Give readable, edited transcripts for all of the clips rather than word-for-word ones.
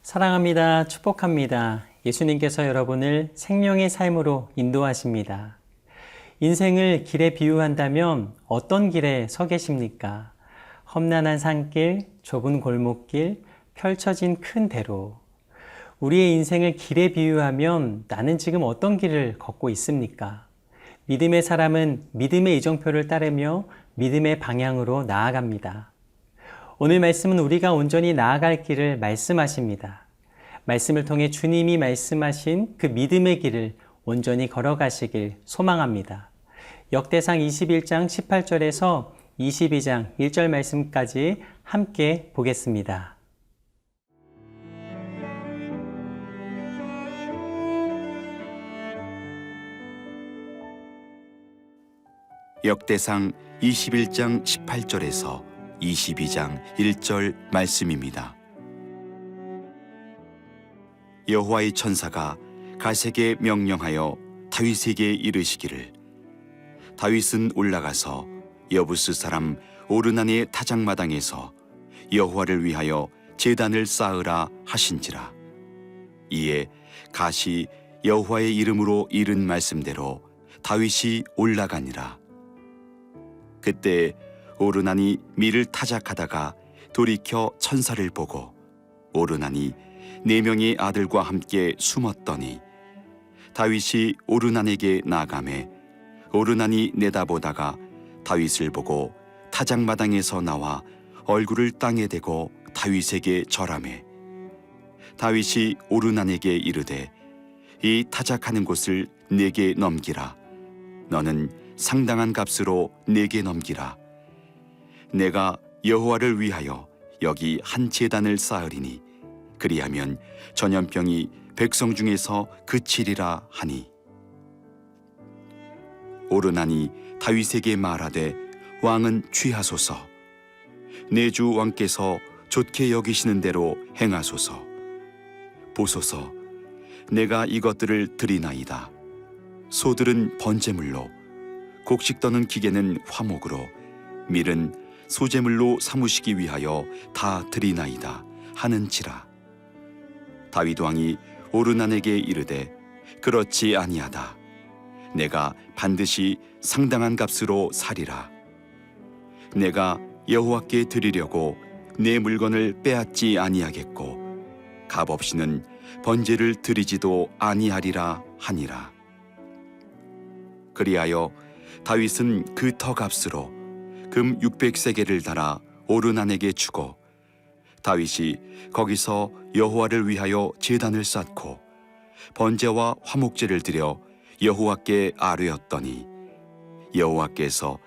사랑합니다. 축복합니다. 예수님께서 여러분을 생명의 삶으로 인도하십니다. 인생을 길에 비유한다면 어떤 길에 서 계십니까? 험난한 산길, 좁은 골목길, 펼쳐진 큰 대로. 우리의 인생을 길에 비유하면 나는 지금 어떤 길을 걷고 있습니까? 믿음의 사람은 믿음의 이정표를 따르며 믿음의 방향으로 나아갑니다. 오늘 말씀은 우리가 온전히 나아갈 길을 말씀하십니다. 말씀을 통해 주님이 말씀하신 그 믿음의 길을 온전히 걸어가시길 소망합니다. 역대상 21장 18절에서 22장 1절 말씀까지 함께 보겠습니다. 역대상 21장 18절에서 22장 1절 말씀입니다. 여호와의 천사가 갓에게 명령하여 다윗에게 이르시기를, 다윗은 올라가서 여부스 사람 오르난의 타작마당에서 여호와를 위하여 제단을 쌓으라 하신지라. 이에 갓이 여호와의 이름으로 이른 말씀대로 다윗이 올라가니라. 그때 오르난이 밀을 타작하다가 돌이켜 천사를 보고 오르난이 4명의 아들과 함께 숨었더니 다윗이 오르난에게 나아가매 오르난이 내다보다가 다윗을 보고 타작마당에서 나와 얼굴을 땅에 대고 다윗에게 절하매 다윗이 오르난에게 이르되 이 타작하는 곳을 내게 넘기라. 너는 상당한 값으로 내게 넘기라. 내가 여호와를 위하여 여기 한 제단을 쌓으리니 그리하면 전염병이 백성 중에서 그치리라 하니, 오르난이 다윗에게 말하되 왕은 취하소서. 내 주 왕께서 좋게 여기시는 대로 행하소서. 보소서, 내가 이것들을 드리나이다. 소들은 번제물로, 곡식 떠는 기계는 화목으로, 밀은 소제물로 삼으시기 위하여 다 드리나이다 하는지라. 다윗 왕이 오르난에게 이르되 그렇지 아니하다. 내가 반드시 상당한 값으로 사리라. 내가 여호와께 드리려고 내 물건을 빼앗지 아니하겠고 값 없이는 번제를 드리지도 아니하리라 하니라. 그리하여 다윗은 그 터값으로 금 600세겔을 달아 오르난에게 주고 다윗이 거기서 여호와를 위하여 제단을 쌓고 번제와 화목제를 드려 여호와께 아뢰었더니 여호와께서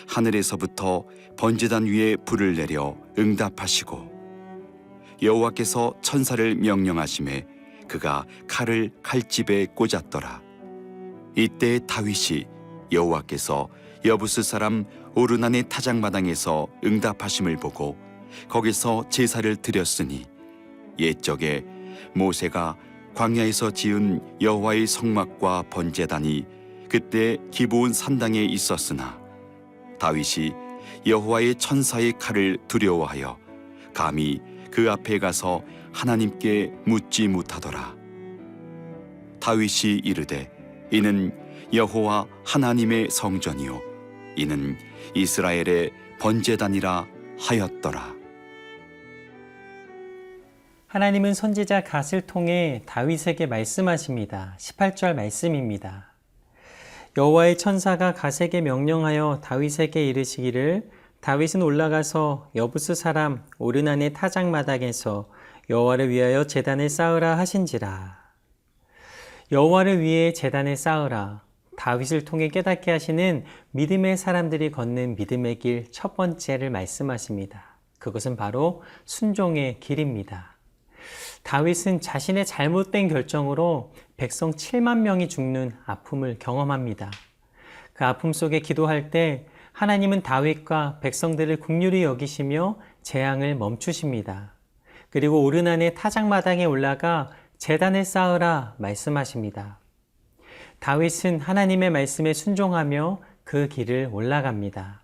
하늘에서부터 번제단 위에 불을 내려 응답하시고 여호와께서 천사를 명령하심에 그가 칼을 칼집에 꽂았더라. 이때 다윗이 여호와께서 여부스 사람 오르난의 타작마당에서 응답하심을 보고 거기서 제사를 드렸으니 옛적에 모세가 광야에서 지은 여호와의 성막과 번제단이 그때 기브온 산당에 있었으나 다윗이 여호와의 천사의 칼을 두려워하여 감히 그 앞에 가서 하나님께 묻지 못하더라. 다윗이 이르되 이는 여호와 하나님의 성전이요 이는 이스라엘의 번제단이라 하였더라. 하나님은 선지자 갓을 통해 다윗에게 말씀하십니다. 18절 말씀입니다. 여호와의 천사가 갓에게 명령하여 다윗에게 이르시기를, 다윗은 올라가서 여부스 사람 오르난의 타작마당에서 여호와를 위하여 제단을 쌓으라 하신지라. 여호와를 위해 제단을 쌓으라. 다윗을 통해 깨닫게 하시는 믿음의 사람들이 걷는 믿음의 길 첫 번째를 말씀하십니다. 그것은 바로 순종의 길입니다. 다윗은 자신의 잘못된 결정으로 백성 7만 명이 죽는 아픔을 경험합니다. 그 아픔 속에 기도할 때 하나님은 다윗과 백성들을 긍휼히 여기시며 재앙을 멈추십니다. 그리고 오르난의 타작마당에 올라가 제단을 쌓으라 말씀하십니다. 다윗은 하나님의 말씀에 순종하며 그 길을 올라갑니다.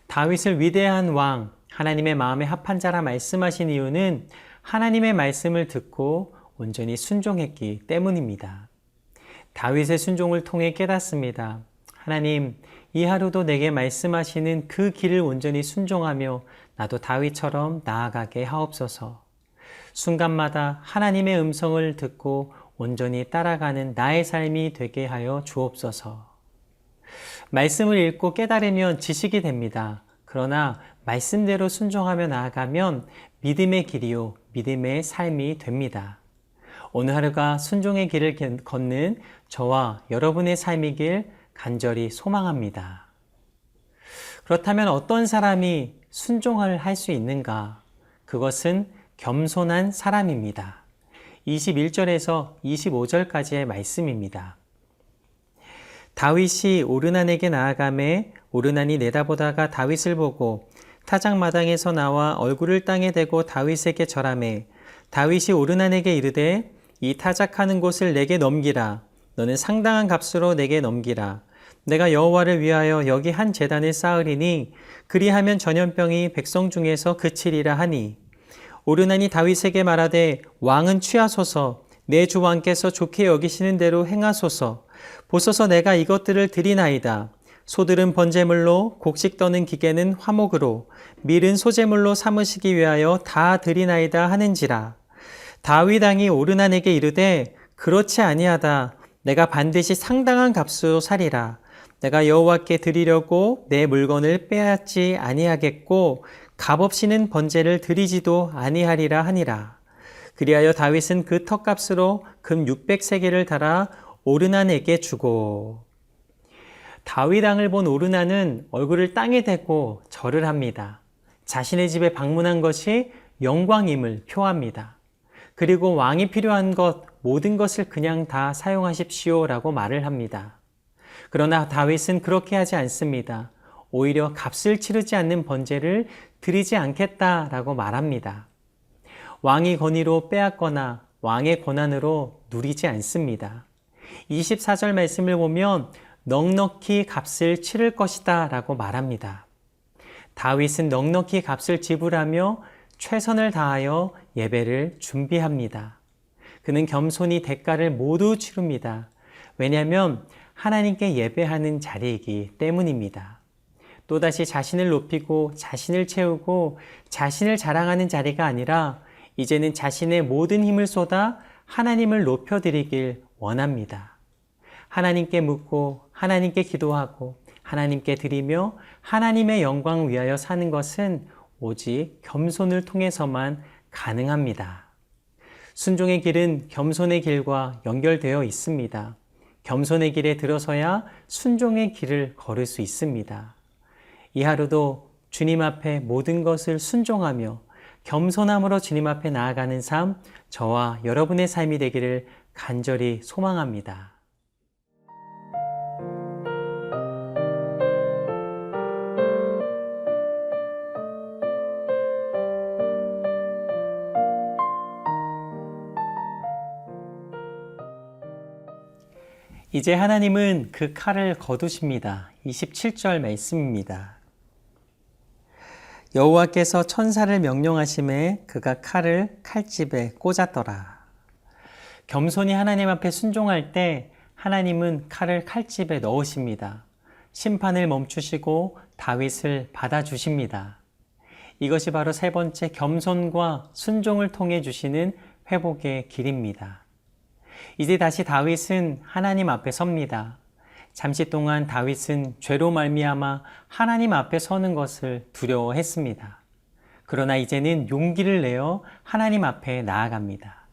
다윗을 위대한 왕, 하나님의 마음에 합한 자라 말씀하신 이유는 하나님의 말씀을 듣고 온전히 순종했기 때문입니다. 다윗의 순종을 통해 깨닫습니다. 하나님, 이 하루도 내게 말씀하시는 그 길을 온전히 순종하며 나도 다윗처럼 나아가게 하옵소서. 순간마다 하나님의 음성을 듣고 온전히 따라가는 나의 삶이 되게 하여 주옵소서. 말씀을 읽고 깨달으면 지식이 됩니다. 그러나 말씀대로 순종하며 나아가면 믿음의 길이요, 믿음의 삶이 됩니다. 오늘 하루가 순종의 길을 걷는 저와 여러분의 삶이길 간절히 소망합니다. 그렇다면 어떤 사람이 순종을 할 수 있는가? 그것은 겸손한 사람입니다. 21절에서 25절까지의 말씀입니다. 다윗이 오르난에게 나아가매 오르난이 내다보다가 다윗을 보고 타작마당에서 나와 얼굴을 땅에 대고 다윗에게 절하매 다윗이 오르난에게 이르되 이 타작하는 곳을 내게 넘기라. 너는 상당한 값으로 내게 넘기라. 내가 여호와를 위하여 여기 한 제단을 쌓으리니 그리하면 전염병이 백성 중에서 그치리라 하니 오르난이 다윗에게 말하되 왕은 취하소서 내 주 왕께서 좋게 여기시는 대로 행하소서 보소서 내가 이것들을 드리나이다. 소들은 번제물로 곡식 떠는 기계는 화목으로 밀은 소제물로 삼으시기 위하여 다 드리나이다 하는지라. 다윗 왕이 오르난에게 이르되 그렇지 아니하다. 내가 반드시 상당한 값으로 사리라. 내가 여호와께 드리려고 내 물건을 빼앗지 아니하겠고 값없이는 번제를 드리지도 아니하리라 하니라. 그리하여 다윗은 그 턱값으로 금 600세겔을 달아 오르난에게 주고. 다윗 왕을 본 오르난은 얼굴을 땅에 대고 절을 합니다. 자신의 집에 방문한 것이 영광임을 표합니다. 그리고 왕이 필요한 것 모든 것을 그냥 다 사용하십시오라고 말을 합니다. 그러나 다윗은 그렇게 하지 않습니다. 오히려 값을 치르지 않는 번제를 드리지 않겠다라고 말합니다. 왕의 권위로 빼앗거나 왕의 권한으로 누리지 않습니다. 24절 말씀을 보면 넉넉히 값을 치를 것이다 라고 말합니다. 다윗은 넉넉히 값을 지불하며 최선을 다하여 예배를 준비합니다. 그는 겸손히 대가를 모두 치릅니다. 왜냐하면 하나님께 예배하는 자리이기 때문입니다. 또다시 자신을 높이고 자신을 채우고 자신을 자랑하는 자리가 아니라 이제는 자신의 모든 힘을 쏟아 하나님을 높여드리길 원합니다. 하나님께 묻고 하나님께 기도하고 하나님께 드리며 하나님의 영광 위하여 사는 것은 오직 겸손을 통해서만 가능합니다. 순종의 길은 겸손의 길과 연결되어 있습니다. 겸손의 길에 들어서야 순종의 길을 걸을 수 있습니다. 이 하루도 주님 앞에 모든 것을 순종하며 겸손함으로 주님 앞에 나아가는 삶, 저와 여러분의 삶이 되기를 간절히 소망합니다. 이제 하나님은 그 칼을 거두십니다. 27절 말씀입니다. 여호와께서 천사를 명령하심에 그가 칼을 칼집에 꽂았더라. 겸손히 하나님 앞에 순종할 때 하나님은 칼을 칼집에 넣으십니다. 심판을 멈추시고 다윗을 받아주십니다. 이것이 바로 세 번째 겸손과 순종을 통해 주시는 회복의 길입니다. 이제 다시 다윗은 하나님 앞에 섭니다. 잠시 동안 다윗은 죄로 말미암아 하나님 앞에 서는 것을 두려워했습니다. 그러나 이제는 용기를 내어 하나님 앞에 나아갑니다.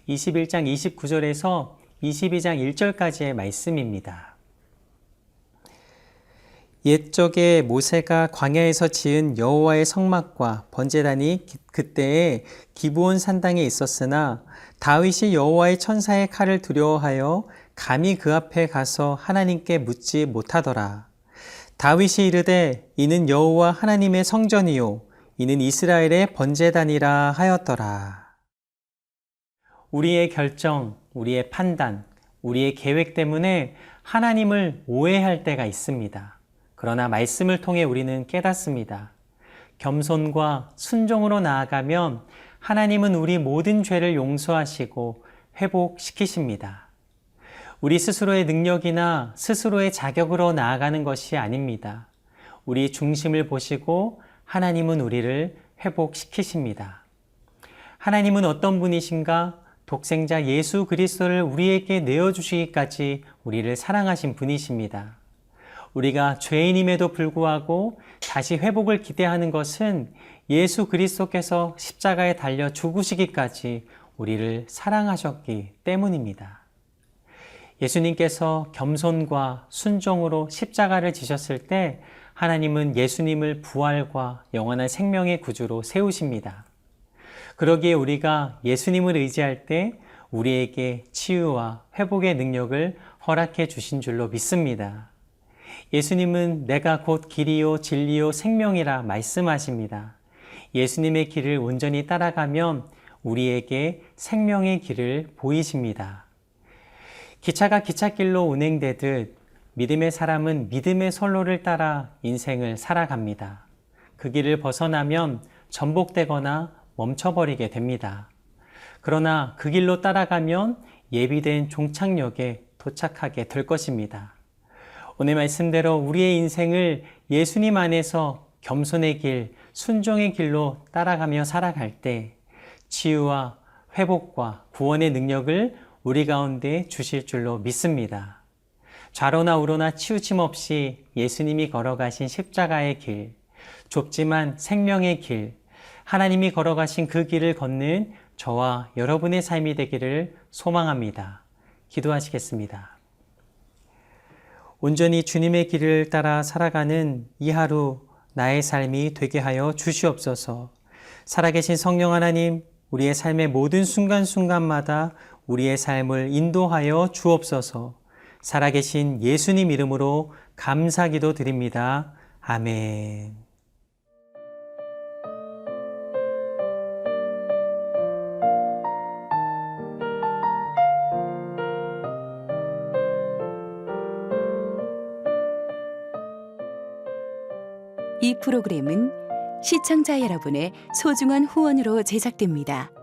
21장 29절에서 22장 1절까지의 말씀입니다. 옛적에 모세가 광야에서 지은 여호와의 성막과 번제단이 그때에 기브온 산당에 있었으나 다윗이 여호와의 천사의 칼을 두려워하여 감히 그 앞에 가서 하나님께 묻지 못하더라. 다윗이 이르되 이는 여호와 하나님의 성전이요 이는 이스라엘의 번제단이라 하였더라. 우리의 결정, 우리의 판단, 우리의 계획 때문에 하나님을 오해할 때가 있습니다. 그러나 말씀을 통해 우리는 깨닫습니다. 겸손과 순종으로 나아가면 하나님은 우리 모든 죄를 용서하시고 회복시키십니다. 우리 스스로의 능력이나 스스로의 자격으로 나아가는 것이 아닙니다. 우리 중심을 보시고 하나님은 우리를 회복시키십니다. 하나님은 어떤 분이신가? 독생자 예수 그리스도를 우리에게 내어주시기까지 우리를 사랑하신 분이십니다. 우리가 죄인임에도 불구하고 다시 회복을 기대하는 것은 예수 그리스도께서 십자가에 달려 죽으시기까지 우리를 사랑하셨기 때문입니다. 예수님께서 겸손과 순종으로 십자가를 지셨을 때 하나님은 예수님을 부활과 영원한 생명의 구주로 세우십니다. 그러기에 우리가 예수님을 의지할 때 우리에게 치유와 회복의 능력을 허락해 주신 줄로 믿습니다. 예수님은 내가 곧 길이요 진리요 생명이라 말씀하십니다. 예수님의 길을 온전히 따라가면 우리에게 생명의 길을 보이십니다. 기차가 기찻길로 운행되듯 믿음의 사람은 믿음의 선로를 따라 인생을 살아갑니다. 그 길을 벗어나면 전복되거나 멈춰버리게 됩니다. 그러나 그 길로 따라가면 예비된 종착역에 도착하게 될 것입니다. 오늘 말씀대로 우리의 인생을 예수님 안에서 겸손의 길, 순종의 길로 따라가며 살아갈 때 치유와 회복과 구원의 능력을 우리 가운데 주실 줄로 믿습니다. 좌로나 우로나 치우침 없이 예수님이 걸어가신 십자가의 길, 좁지만 생명의 길, 하나님이 걸어가신 그 길을 걷는 저와 여러분의 삶이 되기를 소망합니다. 기도하시겠습니다. 온전히 주님의 길을 따라 살아가는 이 하루 나의 삶이 되게 하여 주시옵소서. 살아계신 성령 하나님, 우리의 삶의 모든 순간순간마다 우리의 삶을 인도하여 주옵소서. 살아계신 예수님 이름으로 감사기도 드립니다. 아멘. 이 프로그램은 시청자 여러분의 소중한 후원으로 제작됩니다.